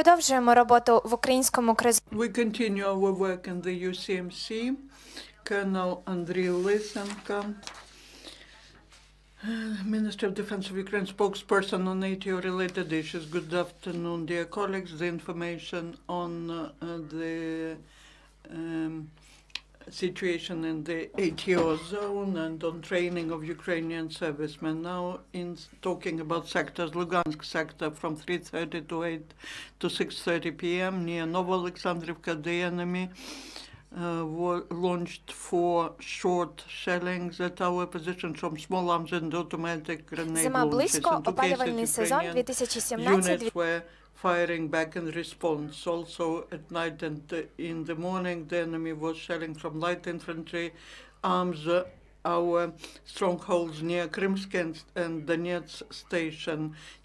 продовжуємо роботу в українському кризовому. We continue our work in the UCMC. Colonel Andriy Lysenko, Minister of Defense of Ukraine, spokesperson on NATO-related issues. Good afternoon, dear colleagues. The information on the situation in the ATO zone and on training of Ukrainian servicemen. Now, in talking about sectors, Lugansk sector from 3:30 to 8 to 6:30 p.m. near Novoalexandrivka, the enemy launched 4 short shellings at our position from small arms and automatic grenade Зима launches. близько, In 2 опалювальний cases, сезон Ukrainian 2017. units were firing back in response. Also at night and in the morning, the enemy was shelling from light infantry arms our strongholds near Krymsk and Donetsk station.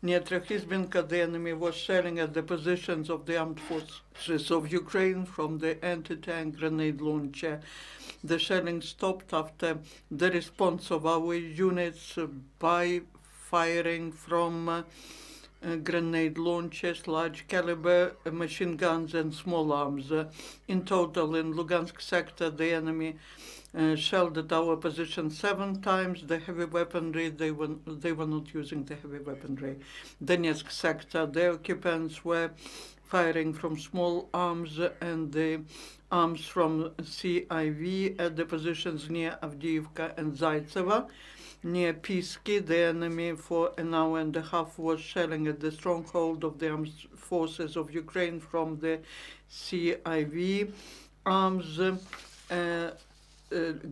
Near Trehizbenka, the enemy was shelling at the positions of the armed forces of Ukraine from the anti-tank grenade launcher. The shelling stopped after the response of our units by firing from grenade launchers, large caliber machine guns and small arms. In total, in Lugansk sector, the enemy shelled at our position 7 times. The heavy weaponry, they were not using the heavy weaponry. Donetsk sector, the occupants were firing from small arms and the arms from CIV at the positions near Avdiivka and Zaitseva. Near Pisky, the enemy for an hour and a half was shelling at the stronghold of the armed forces of Ukraine from the CIV arms,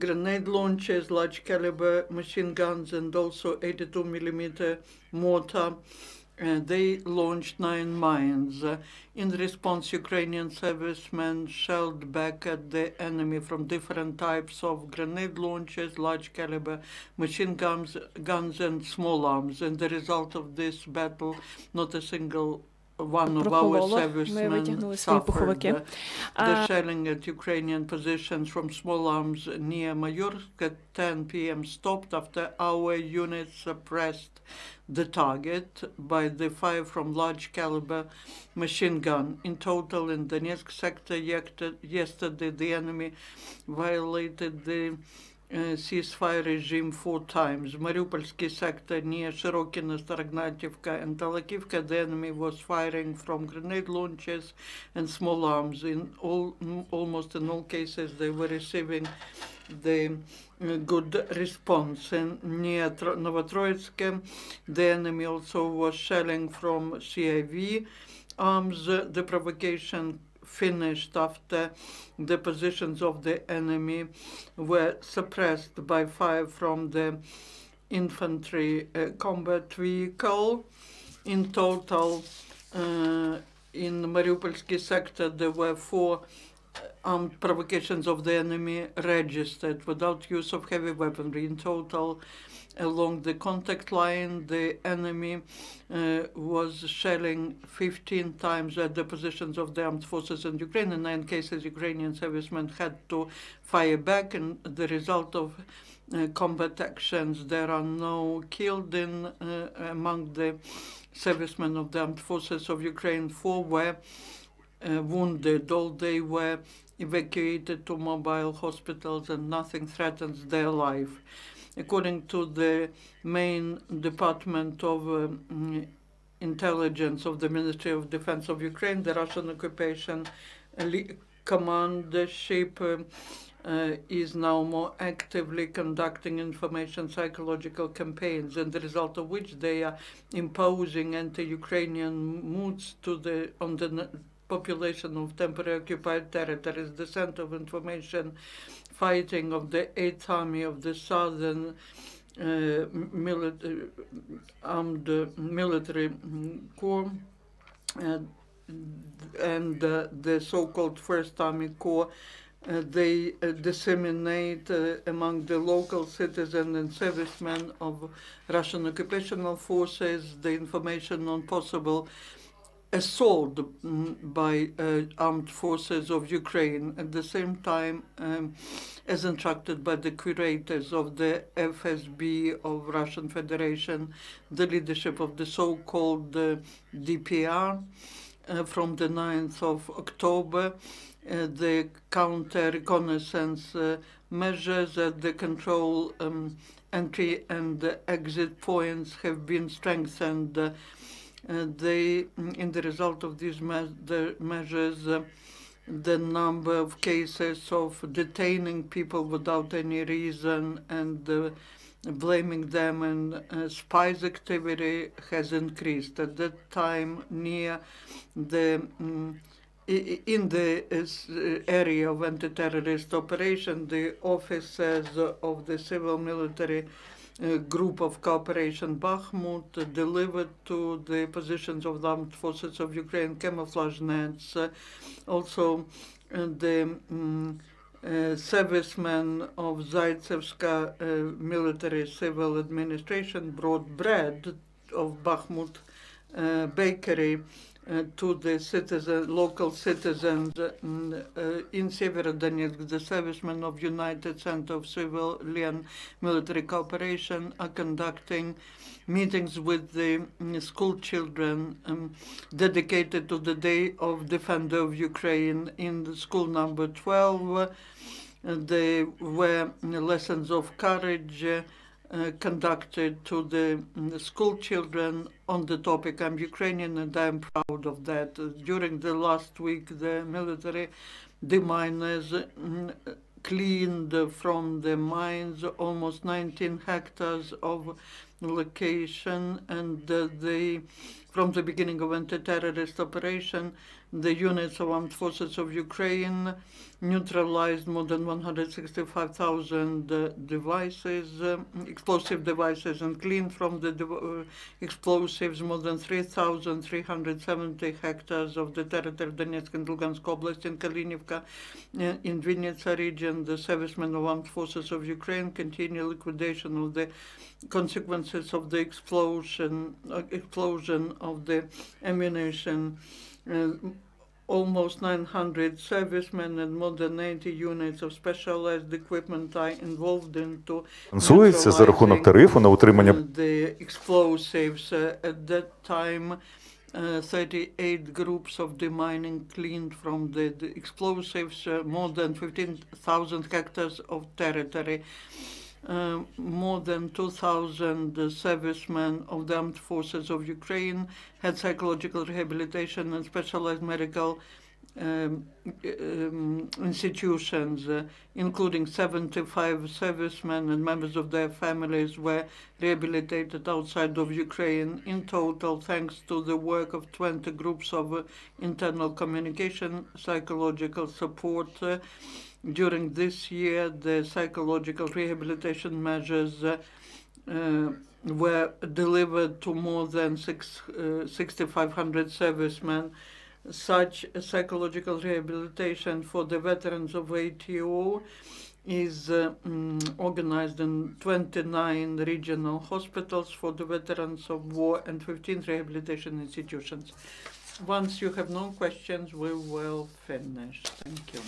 grenade launchers, large caliber machine guns, and also 82mm mortar. They launched 9 mines. In response, Ukrainian servicemen shelled back at the enemy from different types of grenade launchers, large caliber machine guns and small arms. And the result of this battle, not a single one of our servicemen suffered. The shelling at Ukrainian positions from small arms near Mayorsk at 10 p.m. stopped after our units suppressed the target by the fire from large caliber machine gun. In total, in Donetsk sector yesterday, the enemy violated the ceasefire regime 4 times. Mariupolsky sector near Shirokino, Starognativka and Talakivka, the enemy was firing from grenade launchers and small arms. In almost in all cases, they were receiving the good response. And near Novotroitsk, the enemy also was shelling from CIV arms. The provocation finished after the positions of the enemy were suppressed by fire from the infantry combat vehicle. In total, in Mariupolsky sector, there were 4 armed provocations of the enemy registered without use of heavy weaponry. In total, along the contact line, the enemy was shelling 15 times at the positions of the armed forces in Ukraine. In 9 cases, Ukrainian servicemen had to fire back, and the result of combat actions, there are no killed among the servicemen of the armed forces of Ukraine. 4 were wounded. All they were evacuated to mobile hospitals, and nothing threatens their life. According to the main department of intelligence of the Ministry of Defense of Ukraine, the Russian occupation commandership is now more actively conducting information psychological campaigns, and the result of which they are imposing anti-Ukrainian moods on the population of temporarily occupied territories. The Center of Information Fighting of the 8th Army of the Southern Armed Military Corps and the so-called First Army Corps, they disseminate among the local citizens and servicemen of Russian occupational forces the information on possible assault by armed forces of Ukraine. At the same time, as instructed by the curators of the FSB of Russian Federation, the leadership of the so-called DPR, from the 9th of October. The counter-reconnaissance measures at the control entry and exit points have been strengthened. In the result of these measures, the number of cases of detaining people without any reason and blaming them and spies activity has increased. At that time, near the in the area of anti-terrorist operation, the officers of the civil-military group of cooperation Bakhmut delivered to the positions of the armed forces of Ukraine camouflage nets. Also, the servicemen of Zaitsevska military civil administration brought bread of Bakhmut bakery to the local citizens in Severodonetsk. The servicemen of United Center of Civilian Military Cooperation are conducting meetings with the school children dedicated to the Day of Defender of Ukraine in the school number 12. There were lessons of courage conducted to the school children on the topic. I'm Ukrainian and I'm proud of that. During the last week, the military deminers cleaned from the mines almost 19 hectares of location, and from the beginning of anti-terrorist operation, the units of armed forces of Ukraine neutralized more than 165,000 devices, explosive devices, and cleaned from the explosives more than 3,370 hectares of the territory of Donetsk and Lugansk Oblast. In Kalinivka, in Vinnytsia region, the servicemen of armed forces of Ukraine continue liquidation of the consequences of the explosion of the ammunition. Almost 900 servicemen and more than 90 units of specialized equipment are involved into за рахунок тарифу на утримання the explosives. At that time, 38 groups of demining cleaned from the explosives more than 15,000 hectares of territory. More than 2,000 servicemen of the armed forces of Ukraine had psychological rehabilitation and specialized medical institutions, including 75 servicemen and members of their families were rehabilitated outside of Ukraine. In total, thanks to the work of 20 groups of internal communication, psychological support, during this year, the psychological rehabilitation measures were delivered to more than 6,500 servicemen. Such psychological rehabilitation for the veterans of ATO is organized in 29 regional hospitals for the veterans of war and 15 rehabilitation institutions. Once you have no questions, we will finish. Thank you.